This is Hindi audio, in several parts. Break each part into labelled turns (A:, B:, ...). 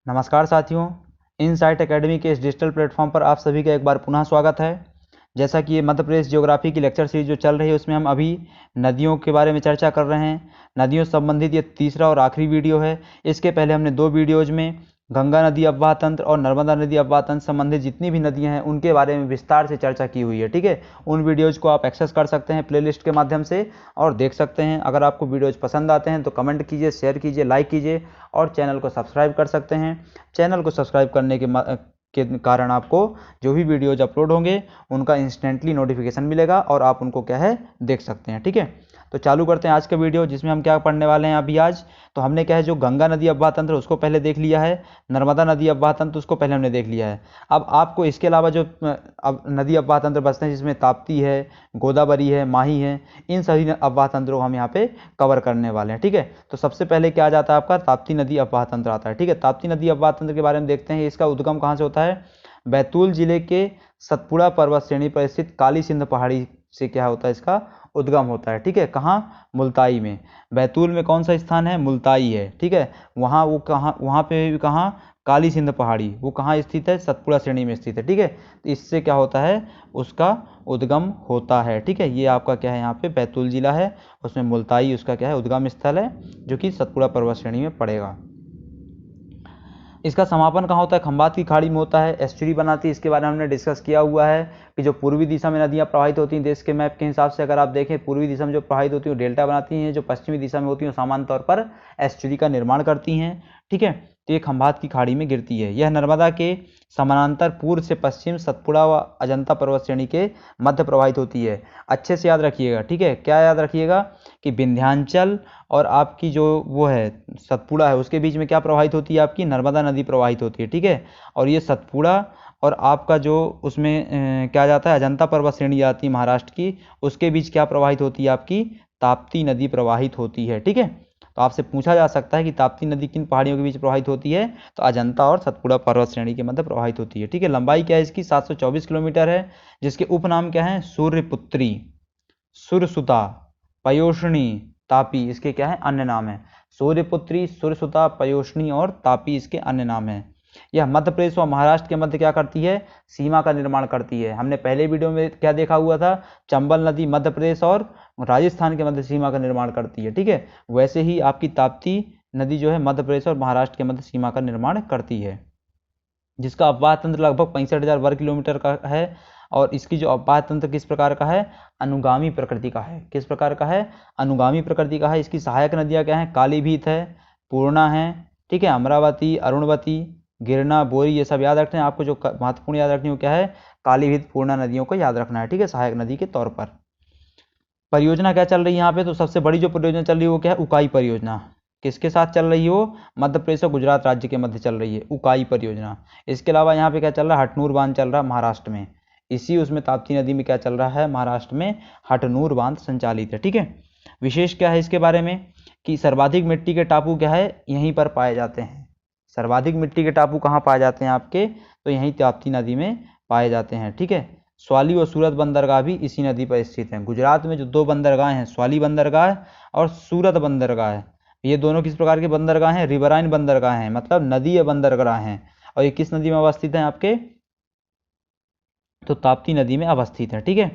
A: नमस्कार साथियों, इनसाइट एकेडमी के इस डिजिटल प्लेटफॉर्म पर आप सभी का एक बार पुनः स्वागत है। जैसा कि ये मध्य प्रदेश ज्योग्राफी की लेक्चर सीरीज जो चल रही है उसमें हम अभी नदियों के बारे में चर्चा कर रहे हैं। नदियों से संबंधित ये तीसरा और आखिरी वीडियो है। इसके पहले हमने दो वीडियोज में गंगा नदी अफवाह तंत्र और नर्मदा नदी अफवाह तंत्र संबंधित जितनी भी नदियां हैं उनके बारे में विस्तार से चर्चा की हुई है। ठीक है, उन वीडियोज़ को आप एक्सेस कर सकते हैं प्लेलिस्ट के माध्यम से और देख सकते हैं। अगर आपको वीडियोज़ पसंद आते हैं तो कमेंट कीजिए, शेयर कीजिए, लाइक कीजिए और चैनल को सब्सक्राइब कर सकते हैं। चैनल को सब्सक्राइब करने के कारण आपको जो भी वीडियोज अपलोड होंगे उनका इंस्टेंटली नोटिफिकेशन मिलेगा और आप उनको क्या है देख सकते हैं। ठीक है, तो चालू करते हैं आज का वीडियो, जिसमें हम क्या पढ़ने वाले हैं अभी आज। तो हमने क्या है जो गंगा नदी अफवाह तंत्र उसको पहले देख लिया है, नर्मदा नदी अफवाह तंत्र उसको पहले हमने देख लिया है। अब आपको इसके अलावा जो अब नदी अफवाह तंत्र बचते हैं जिसमें ताप्ती है, गोदावरी है, माही है, इन सभी अफवाह तंत्रों को हम यहाँ पे कवर करने वाले हैं। ठीक है, तो सबसे पहले क्या आ जाता है आपका ताप्ती नदी अफवाह तंत्र आता है। ठीक है, ताप्ती नदी अफवाह तंत्र के बारे में देखते हैं। इसका उद्गम कहाँ से होता है? बैतूल जिले के सतपुड़ा पर्वत श्रेणी पर स्थित काली सिंध पहाड़ी से क्या होता है इसका उद्गम होता है। ठीक है, कहाँ? मुल्ताई में। बैतूल में कौन सा स्थान है? मुल्ताई है। ठीक है, वहाँ वो कहाँ, वहाँ पे भी कहाँ? काली सिंध पहाड़ी, वो कहाँ स्थित है? सतपुड़ा श्रेणी में स्थित है। ठीक है, तो इससे क्या होता है उसका उद्गम होता है। ठीक है, ये आपका क्या है यहाँ पे बैतूल जिला है, उसमें मुल्ताई उसका क्या है उद्गम स्थल है, जो कि सतपुड़ा पर्वत श्रेणी में पड़ेगा। इसका समापन कहाँ होता है? खंभात की खाड़ी में होता है, एस्चुरी बनाती है। इसके बारे में हमने डिस्कस किया हुआ है कि जो पूर्वी दिशा में नदियाँ प्रवाहित होती हैं देश के मैप के हिसाब से अगर आप देखें, पूर्वी दिशा में जो प्रवाहित होती हैं वो डेल्टा बनाती हैं, जो पश्चिमी दिशा में होती हैं सामान्य तौर पर एस्चुरी का निर्माण करती हैं। ठीक है, तो ये खंभात की खाड़ी में गिरती है। यह नर्मदा के समानांतर पूर्व से पश्चिम सतपुड़ा व अजंता पर्वत श्रेणी के मध्य प्रवाहित होती है। अच्छे से याद रखिएगा। ठीक है, क्या याद रखिएगा कि विंध्याचल और आपकी जो वो है सतपुड़ा है उसके बीच में क्या प्रवाहित होती है? आपकी नर्मदा नदी प्रवाहित होती है। ठीक है, और ये सतपुड़ा और आपका जो उसमें क्या जाता है अजंता पर्वत श्रेणी आती है महाराष्ट्र की, उसके बीच क्या प्रवाहित होती है? आपकी ताप्ती नदी प्रवाहित होती है। ठीक है, तो आपसे पूछा जा सकता है कि ताप्ती नदी किन पहाड़ियों के बीच प्रवाहित होती है? तो अजंता और सतपुड़ा पर्वत श्रेणी के मध्य प्रवाहित होती है। ठीक है, लंबाई क्या है इसकी? 724 किलोमीटर है, जिसके उपनाम क्या है? सूर्यपुत्री, सुरसुता, पयोष्णी, तापी इसके क्या है अन्य नाम है। सूर्यपुत्री, सुरसुता, पयोष्णी और तापी इसके अन्य नाम है। यह मध्य प्रदेश और महाराष्ट्र के मध्य क्या करती है? सीमा का निर्माण करती है। हमने पहले वीडियो में क्या देखा हुआ था? चंबल नदी मध्य प्रदेश और राजस्थान के मध्य सीमा का निर्माण करती है। ठीक है, वैसे ही आपकी ताप्ती नदी जो है मध्य प्रदेश और महाराष्ट्र के मध्य सीमा का निर्माण करती है, जिसका अफवाह तंत्र लगभग 65,000 वर्ग किलोमीटर का है। और इसकी जो अफवाह तंत्र किस प्रकार का है? अनुगामी प्रकृति का है। किस प्रकार का है? अनुगामी प्रकृति का है। इसकी सहायक नदियाँ क्या हैं? कालीभीत है, पूर्णा है, ठीक है, अमरावती, अरुणवती, गिरना, बोरी, ये सब याद रखते हैं। आपको जो महत्वपूर्ण याद रखनी हो क्या है? कालीभीत, पूर्णा नदियों को याद रखना है। ठीक है, सहायक नदी के तौर पर। परियोजना क्या चल रही है यहाँ पे? तो सबसे बड़ी जो परियोजना चल रही है वो क्या है? उकाई परियोजना। किसके साथ चल रही हो? मध्य प्रदेश और गुजरात राज्य के मध्य चल रही है उकाई परियोजना। इसके अलावा यहाँ पे क्या चल रहा है? हटनूर बांध चल रहा है महाराष्ट्र में। इसी उसमें ताप्ती नदी में क्या चल रहा है? महाराष्ट्र में हटनूर बांध संचालित है। ठीक है, विशेष क्या है इसके बारे में कि सर्वाधिक मिट्टी के टापू क्या है? यहीं पर पाए जाते हैं। सर्वाधिक मिट्टी के टापू कहाँ पाए जाते हैं आपके? तो यहीं ताप्ती नदी में पाए जाते हैं। ठीक है, स्वाली और सूरत बंदरगाह भी इसी नदी पर स्थित हैं। गुजरात में जो दो बंदरगाह हैं, स्वाली बंदरगाह और सूरत बंदरगाह है, ये दोनों किस प्रकार के बंदरगाह हैं? रिवराइन बंदरगाह हैं, मतलब नदी बंदरगाह हैं। और ये किस नदी में अवस्थित हैं आपके? तो ताप्ती नदी में अवस्थित है। ठीक है,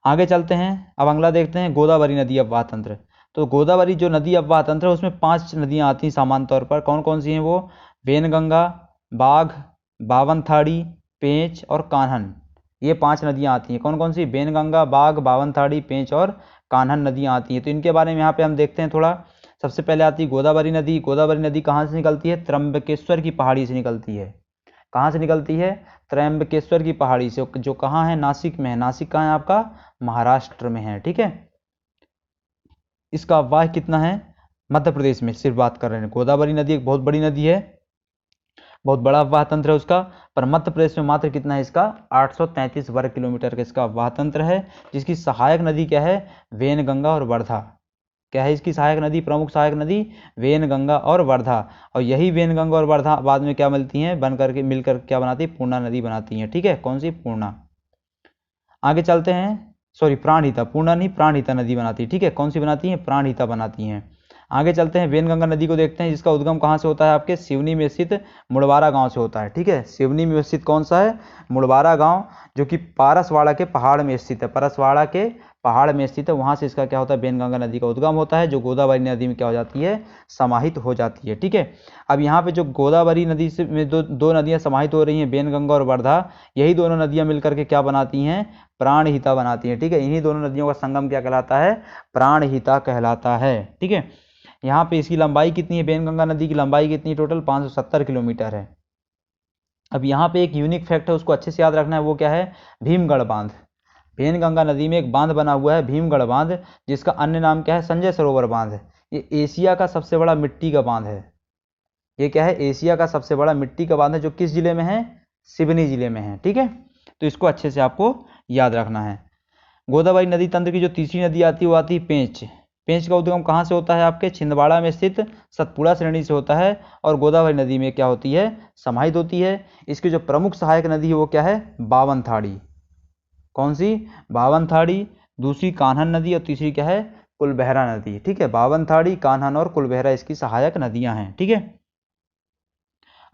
A: आगे चलते हैं। अब अगला देखते हैं गोदावरी नदी अफवाह तंत्र। तो गोदावरी जो नदी अफवाह तंत्र है उसमें 5 नदियां आती हैं सामान्य तौर पर। कौन कौन सी हैं वो? वेनगंगा, बाघ, बावनथाड़ी, पेंच और कान्हन। ये 5 नदियां आती हैं। कौन कौन सी? वेनगंगा, बाघ, बावनथाड़ी, पेंच और कान्हन नदियां आती हैं। तो इनके बारे में यहाँ पे हम देखते हैं थोड़ा। सबसे पहले आती है गोदावरी नदी। गोदावरी नदी कहाँ से निकलती है? त्र्यंबकेश्वर की पहाड़ी से निकलती है। कहाँ से निकलती है? त्र्यंबकेश्वर की पहाड़ी से, जो कहाँ है? नासिक में है। नासिक कहाँ है आपका? महाराष्ट्र में है। ठीक है, इसका अफवाह कितना है? मध्य प्रदेश में सिर्फ बात कर रहे हैं। गोदावरी नदी एक बहुत बड़ी नदी है, बहुत बड़ा अफवाह तंत्र है उसका, पर मध्य प्रदेश में मात्र कितना है इसका? 833 वर्ग किलोमीटर का इसका अफवाह तंत्र है, जिसकी सहायक नदी क्या है? वेनगंगा और वर्धा। क्या है इसकी सहायक नदी? प्रमुख सहायक नदी वेनगंगा और वर्धा। और यही वेनगंगा और वर्धा बाद में क्या मिलती हैं? बन करके मिलकर क्या बनाती है? पूर्णा नदी बनाती हैं। ठीक है, कौन सी? पूर्णा। आगे चलते हैं। सॉरी, प्राणहिता, पूर्णा नहीं, प्राणहिता नदी बनाती है। ठीक है, कौन सी बनाती है? प्राणहिता बनाती हैं। आगे चलते हैं, वेनगंगा नदी को देखते हैं, जिसका उद्गम कहाँ से होता है, आपके सिवनी में स्थित मुड़वारा गांव से होता है। ठीक है, सिवनी में स्थित कौन सा है, मुड़वारा गांव, जो कि पारसवाड़ा के पहाड़ में स्थित है, परसवाड़ा के पहाड़ में स्थित है। वहां से इसका क्या होता है, वेनगंगा नदी का उद्गम होता है, जो गोदावरी नदी में क्या हो जाती है, समाहित हो जाती है। ठीक है, अब यहाँ पे जो गोदावरी नदी से में दो नदियाँ समाहित हो रही हैं, वेनगंगा और वर्धा, यही दोनों नदियाँ मिलकर के क्या बनाती हैं, प्राणहिता बनाती हैं। ठीक है, इन्हीं दोनों नदियों का संगम क्या कहलाता है, प्राणहिता कहलाता है। ठीक है, यहाँ पे इसकी लंबाई कितनी है, वेनगंगा नदी की लंबाई कितनी है, टोटल 570 किलोमीटर है। अब यहाँ पे एक यूनिक फैक्ट है, उसको अच्छे से याद रखना है, वो क्या है, भीमगढ़ बांध। वेनगंगा नदी में एक बांध बना हुआ है, भीमगढ़ बांध, जिसका अन्य नाम क्या है, संजय सरोवर बांध है। ये एशिया का सबसे बड़ा मिट्टी का बांध है। ये क्या है, एशिया का सबसे बड़ा मिट्टी का बांध है, जो किस जिले में है, सिवनी जिले में है। ठीक है, तो इसको अच्छे से आपको याद रखना है। गोदावरी नदी तंत्र की जो तीसरी नदी आती है वो आती है पेंच। पेंच का उद्गम कहाँ से होता है, आपके छिंदवाड़ा में स्थित सतपुड़ा श्रेणी से होता है, और गोदावरी नदी में क्या होती है, समाहित होती है। इसकी जो प्रमुख सहायक नदी है वो क्या है, बावनथाड़ी। कौन सी, बावनथाड़ी। दूसरी कान्हन नदी, और तीसरी क्या है, कुलबहरा नदी। ठीक है, बावनथाड़ी, कान्हन और कुलबहरा इसकी सहायक नदियां हैं। ठीक है,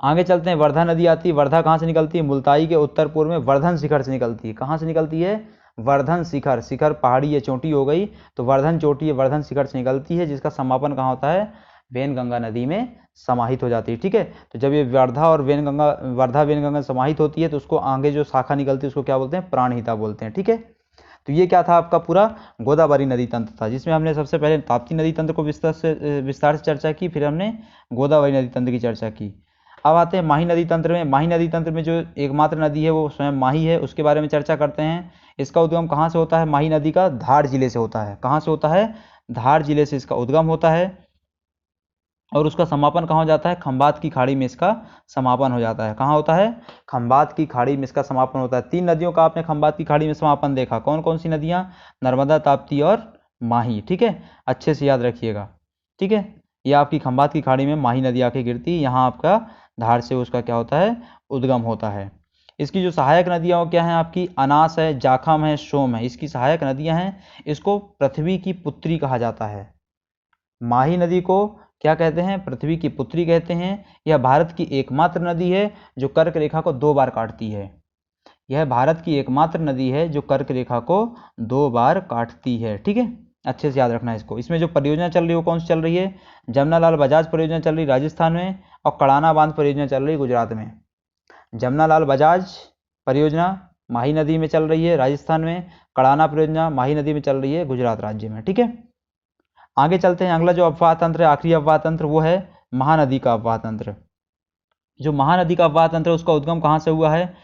A: आगे चलते हैं, वर्धा नदी आती है। वर्धा कहाँ से निकलती है, मुल्ताई के उत्तर पूर्व में वर्धन शिखर से निकलती है। कहाँ से निकलती है, वर्धन शिखर, शिखर पहाड़ी या चोटी हो गई, तो वर्धन चोटी या वर्धन शिखर से निकलती है, जिसका समापन कहाँ होता है, वेनगंगा नदी में समाहित हो जाती है। ठीक है, तो जब ये वर्धा और वेनगंगा समाहित होती है, तो उसको आगे जो शाखा निकलती है उसको क्या बोलते हैं, प्राणहिता बोलते हैं। ठीक है, तो ये क्या था, आपका पूरा गोदावरी नदी तंत्र था, जिसमें हमने सबसे पहले ताप्ती नदी तंत्र को विस्तार से चर्चा की, फिर हमने गोदावरी नदी तंत्र की चर्चा की। अब आते हैं माही नदी तंत्र में। माही नदी तंत्र में जो एकमात्र नदी है वो स्वयं माही है, उसके बारे में चर्चा करते हैं। इसका उद्गम कहाँ से होता है, माही नदी का धार जिले से होता है। कहाँ से होता है, धार जिले से इसका उद्गम होता है, और उसका समापन कहाँ हो जाता है, खंबात की खाड़ी में इसका समापन हो जाता है। कहाँ होता है, खंबात की खाड़ी में इसका समापन होता है। 3 नदियों का आपने खंबात की खाड़ी में समापन देखा, कौन कौन सी नदियाँ, नर्मदा, ताप्ती और माही। ठीक है, अच्छे से याद रखिएगा। ठीक है, ये आपकी खंबात की खाड़ी में माही नदी आके गिरती है, यहाँ आपका धार से उसका क्या होता है, उद्गम होता है। इसकी जो सहायक नदियाँ क्या हैं, आपकी अनास है, जाखम है, सोम है, इसकी सहायक नदियाँ हैं। इसको पृथ्वी की पुत्री कहा जाता है। माही नदी को क्या कहते हैं, पृथ्वी की पुत्री कहते हैं। यह भारत की एकमात्र नदी है जो कर्क रेखा को 2 बार काटती है। यह भारत की एकमात्र नदी है जो कर्क रेखा को 2 बार काटती है। ठीक है, अच्छे से याद रखना है इसको। इसमें जो परियोजना चल रही है वो कौन सी चल रही है, जमनालाल बजाज परियोजना चल रही है राजस्थान में, और कड़ाना बांध परियोजना चल रही है गुजरात में। जमनालाल बजाज परियोजना माही नदी में चल रही है राजस्थान में, कड़ाना परियोजना माही नदी में चल रही है गुजरात राज्य में। ठीक है, आगे चलते हैं। अगला जो अफवाह तंत्र है, आखिरी अफवाह तंत्र, वो है महानदी का अफवाह तंत्र। जो महानदी का अफवाह तंत्र है उसका उद्गम कहाँ से हुआ है,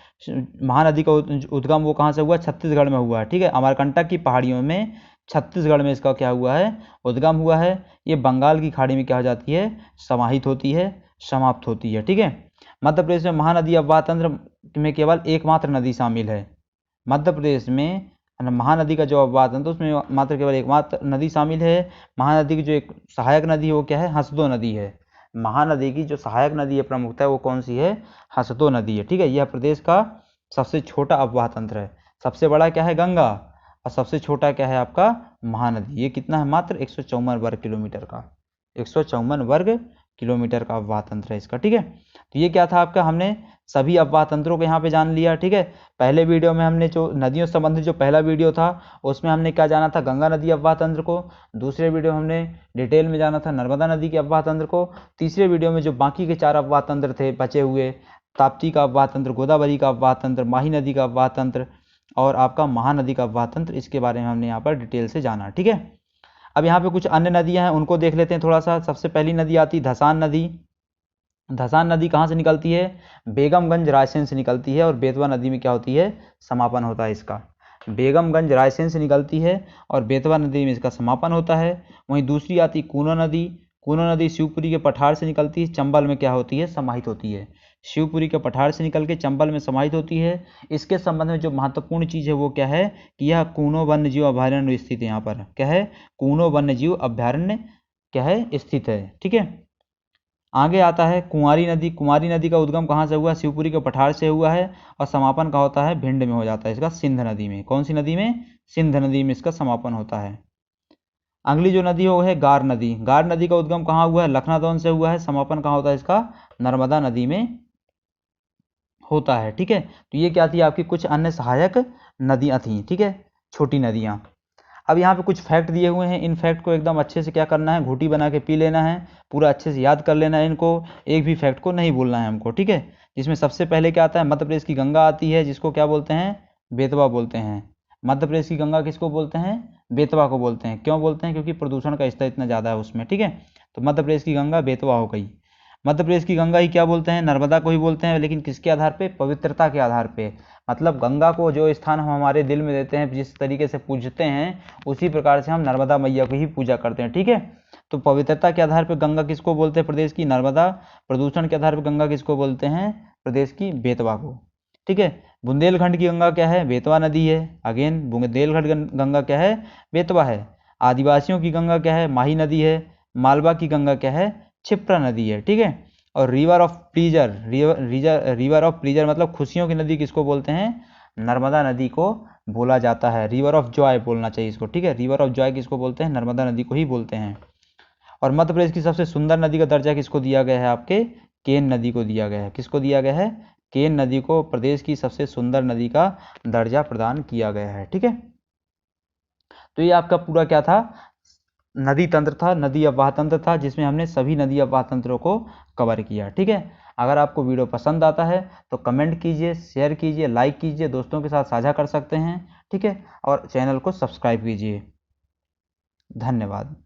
A: महानदी का उद्गम वो कहाँ से हुआ, छत्तीसगढ़ में हुआ है। ठीक है, अमरकंटक की पहाड़ियों में छत्तीसगढ़ में इसका क्या हुआ है, उद्गम हुआ है। ये बंगाल की खाड़ी में क्या हो जाती है, समाहित होती है, समाप्त होती है। ठीक है, मध्य प्रदेश में महानदी अफवाह तंत्र में केवल एकमात्र नदी शामिल है। मध्य प्रदेश में महानदी का जो अफवाह तंत्र उसमें मात्र केवल एकमात्र नदी शामिल है। महानदी की जो एक सहायक नदी है वो क्या है, हसदो नदी है। महानदी की जो सहायक नदी है प्रमुखता है वो कौन सी है, हसदो नदी है। ठीक है, यह प्रदेश का सबसे छोटा अफवाह तंत्र है। सबसे बड़ा क्या है, गंगा, और सबसे छोटा क्या है आपका, महानदी। ये कितना है, मात्र 154 वर्ग किलोमीटर का, 154 वर्ग किलोमीटर का अफवाह तंत्र है इसका। ठीक है, तो ये क्या था आपका, हमने सभी अफवाह तंत्रों को यहाँ पे जान लिया। ठीक है, पहले वीडियो में हमने जो नदियों से संबंधित जो पहला वीडियो था उसमें हमने क्या जाना था, गंगा नदी अफवाह तंत्र को। दूसरे वीडियो में हमने डिटेल में जाना था नर्मदा नदी के अफवाह तंत्र को। तीसरे वीडियो में जो बाकी के 4 अफवाह तंत्र थे बचे हुए, ताप्ती का अफवाह तंत्र, गोदावरी का अफवाह तंत्र, माही नदी का अफवाह तंत्र और आपका महानदी का अफवाह तंत्र, इसके बारे में हमने यहाँ पर डिटेल से जाना। ठीक है, अब यहाँ पे कुछ अन्य नदियाँ हैं उनको देख लेते हैं थोड़ा सा। सबसे पहली नदी आती है धसान नदी। धसान नदी कहाँ से निकलती है, बेगमगंज रायसेन से निकलती है, और बेतवा नदी में क्या होती है, समापन होता है इसका। बेगमगंज रायसेन से निकलती है और बेतवा नदी में इसका समापन होता है। वहीं दूसरी आती कूनो नदी। कूनो नदी शिवपुरी के पठार से निकलती है, चंबल में क्या होती है, समाहित होती है। शिवपुरी के पठार से निकल के चंबल में समाहित होती है। इसके संबंध में जो महत्वपूर्ण चीज़ है वो क्या है कि यह कूनो वन्य जीव अभयारण्य स्थित है। यहाँ पर क्या है, कूनो वन्य जीव अभयारण्य क्या है, स्थित है। ठीक है, आगे आता है कुंवारी नदी। कुंवारी नदी का उद्गम कहाँ से हुआ, शिवपुरी के पठार से हुआ है, और समापन का होता है भिंड में हो जाता है इसका, सिंध नदी में। कौन सी नदी में, सिंध नदी में इसका समापन होता है। अगली जो नदी हो है गार नदी। गार नदी का उद्गम कहाँ हुआ है? लखनादौन से हुआ है। समापन कहाँ होता है इसका? नर्मदा नदी में होता है। ठीक है, तो ये क्या थी आपकी कुछ अन्य सहायक नदियाँ थी। ठीक है, छोटी नदियाँ। अब यहाँ पे कुछ फैक्ट दिए हुए हैं, इन फैक्ट को एकदम अच्छे से क्या करना है? घूटी बना के पी लेना है, पूरा अच्छे से याद कर लेना है इनको, एक भी फैक्ट को नहीं भूलना है हमको। ठीक है, जिसमें सबसे पहले क्या आता है? मध्य प्रदेश की गंगा आती है, जिसको क्या बोलते हैं? बेतवा बोलते हैं। मध्य प्रदेश की गंगा किसको बोलते हैं? बेतवा को बोलते हैं। क्यों बोलते हैं? क्योंकि प्रदूषण का स्तर इतना ज़्यादा है उसमें। ठीक है, तो मध्य प्रदेश की गंगा बेतवा हो गई। मध्य प्रदेश की गंगा ही क्या बोलते हैं? नर्मदा को ही बोलते हैं, लेकिन किसके आधार पे? पवित्रता के आधार पे। मतलब गंगा को जो स्थान हम हमारे दिल में देते हैं, जिस तरीके से पूजते हैं, उसी प्रकार से हम नर्मदा मैया की ही पूजा करते हैं। ठीक है, तो पवित्रता के आधार पर गंगा किसको बोलते हैं? प्रदेश की नर्मदा। प्रदूषण के आधार पर गंगा किसको बोलते हैं? प्रदेश की बेतवा को। ठीक है, बुंदेलखंड की गंगा क्या है? बेतवा नदी है। अगेन बुंदेलखंड गंगा क्या है? बेतवा है। आदिवासियों की गंगा क्या है? माही नदी है। मालवा की गंगा क्या है? क्षिप्रा नदी है। ठीक है, और river of pleaser, river of pleaser मतलब खुशियों की नदी किसको बोलते हैं? नर्मदा नदी को बोला जाता है। रिवर ऑफ जॉय बोलना चाहिए इसको। ठीक है, रिवर ऑफ जॉय किसको बोलते हैं? नर्मदा नदी को ही बोलते हैं। और मध्य प्रदेश की सबसे सुंदर नदी का दर्जा किसको दिया गया है? आपके केन नदी को दिया गया है। किसको दिया गया है? केन नदी को प्रदेश की सबसे सुंदर नदी का दर्जा प्रदान किया गया है। ठीक है, तो ये आपका पूरा क्या था? नदी तंत्र था, नदी अववाह तंत्र था, जिसमें हमने सभी नदी अववाह तंत्रों को कवर किया। ठीक है, अगर आपको वीडियो पसंद आता है तो कमेंट कीजिए, शेयर कीजिए, लाइक कीजिए, दोस्तों के साथ साझा कर सकते हैं। ठीक है, और चैनल को सब्सक्राइब कीजिए। धन्यवाद।